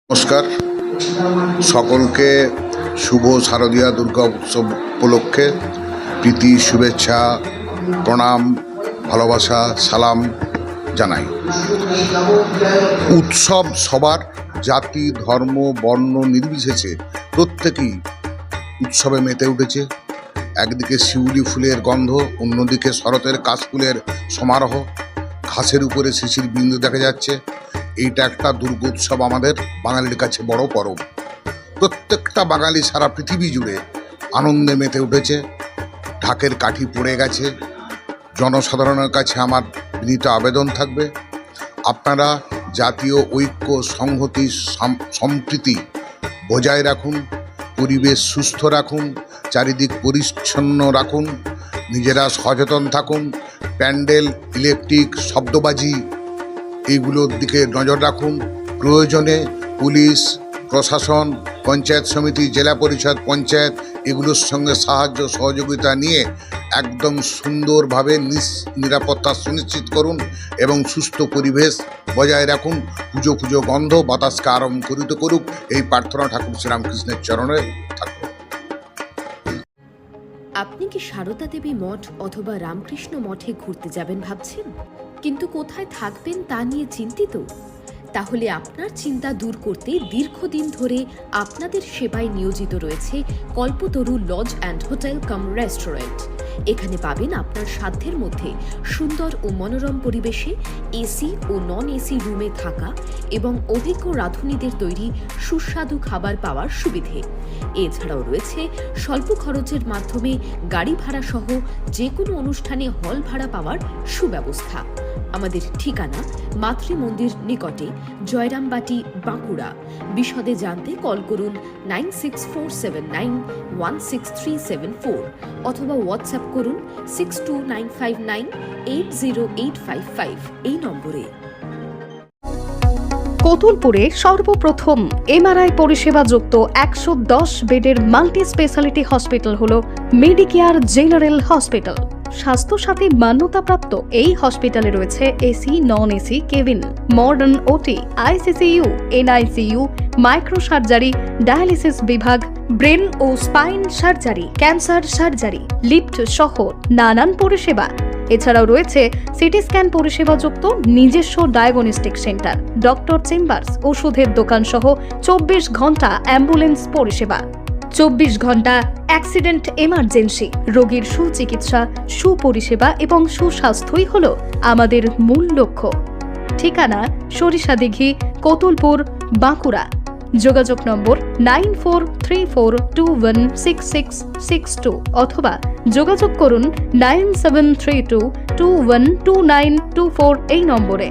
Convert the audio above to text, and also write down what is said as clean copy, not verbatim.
নমস্কার সকলকে শুভ শারদীয়া দুর্গা উৎসব উপলক্ষে প্রীতি শুভেচ্ছা প্রণাম ভালোবাসা সালাম জানাই। উৎসব সবার জাতি ধর্ম বর্ণ নির্বিশেষে প্রত্যেকেই উৎসবে মেতে উঠেছে। একদিকে শিউলি ফুলের গন্ধ, অন্যদিকে শরতের কাশফুলের সমারোহ, ঘাসের উপরে শিশির বিন্দু দেখা যাচ্ছে। এইটা একটা দুর্গোৎসব আমাদের বাঙালির কাছে বড় পরব। প্রত্যেকটা বাঙালি সারা পৃথিবী জুড়ে আনন্দে মেতে উঠেছে। ঢাকের কাঠি পড়ে গেছে। জনসাধারণের কাছে আমার বিনীত আবেদন থাকবে, আপনারা জাতীয় ঐক্য সংহতি সম্প্রীতি বজায় রাখুন, পরিবেশ সুস্থ রাখুন, চারিদিক পরিচ্ছন্ন রাখুন, নিজেরা সচেতন থাকুন। প্যান্ডেল, ইলেকট্রিক, শব্দবাজি এইগুলোর দিকে নজর রাখুন। প্রয়োজনে পুলিশ প্রশাসন, পঞ্চায়েত সমিতি, জেলা পরিষদ, পঞ্চায়েত এগুলোর সঙ্গে সাহায্য সহযোগিতা নিয়ে একদম সুন্দরভাবে নিরাপত্তা সুনিশ্চিত করুন এবং সুস্থ পরিবেশ বজায় রাখুন। পুজো গন্ধ বাতাসকে আরম্ভরিত করুক, এই প্রার্থনা ঠাকুর শ্রীরামকৃষ্ণের চরণে থাকুক। আপনি কি সারদা দেবী মঠ অথবা রামকৃষ্ণ মঠে ঘুরতে যাবেন ভাবছেন, কিন্তু কোথায় থাকবেন তা নিয়ে চিন্তিত? তাহলে আপনার চিন্তা দূর করতে দীর্ঘদিন ধরে আপনাদের সেবায় নিয়োজিত রয়েছে Kalpataru lodge and hotel cum restaurant. এখানে পাবেন আপনার সাধ্যের মধ্যে সুন্দর ও মনোরম পরিবেশে এসি ও নন এসি রুমে থাকা এবং অভিজ্ঞ রাঁধুনিদের তৈরি সুস্বাদু খাবার পাওয়ার সুবিধে। এছাড়াও রয়েছে স্বল্প খরচের মাধ্যমে গাড়ি ভাড়া সহ যে কোনো অনুষ্ঠানে হল ভাড়া পাওয়ার সুব্যবস্থা। আমাদের ঠিকানা মাতৃ মন্দির নিকটে, জয়রামবাটি, বাঁকুড়া। বিশদে জানতে কল করুন 9647916374 অথবা হোয়াটসঅ্যাপ করুন 6295980855 এই নম্বরে। কোতুলপুরে সর্বপ্রথম এমআরআই পরিষেবা যুক্ত 110 বেডের মাল্টি স্পেশালিটি হসপিটাল হল মেডিকেয়ার জেনারেল হসপিটাল। স্বাস্থ্যসাথী মান্যতাপ্রাপ্ত এই হসপিটালে রয়েছে AC, non AC cabin, modern OT, ICCU, NICU, micro surgery, dialysis বিভাগ, ব্রেন ও spine surgery, cancer surgery, lift সহ নানান পরিষেবা। এছাড়াও রয়েছে সিটি স্ক্যান পরিষেবা যুক্ত নিজস্ব ডায়াগনস্টিক সেন্টার, ডক্টর চেম্বার্স, ওষুধের দোকান সহ 24 ঘন্টা অ্যাম্বুলেন্স পরিষেবা। 24 ঘন্টা অ্যাক্সিডেন্ট এমার্জেন্সি, রোগীর সুচিকিৎসা, সুপরিষেবা এবং সুস্বাস্থ্যই হল আমাদের মূল লক্ষ্য। ঠিকানা সরিষাদিঘি, কোতুলপুর, বাঁকুড়া। যোগাযোগ নম্বর 9434216662 অথবা যোগাযোগ করুন 9732212924 এই নম্বরে।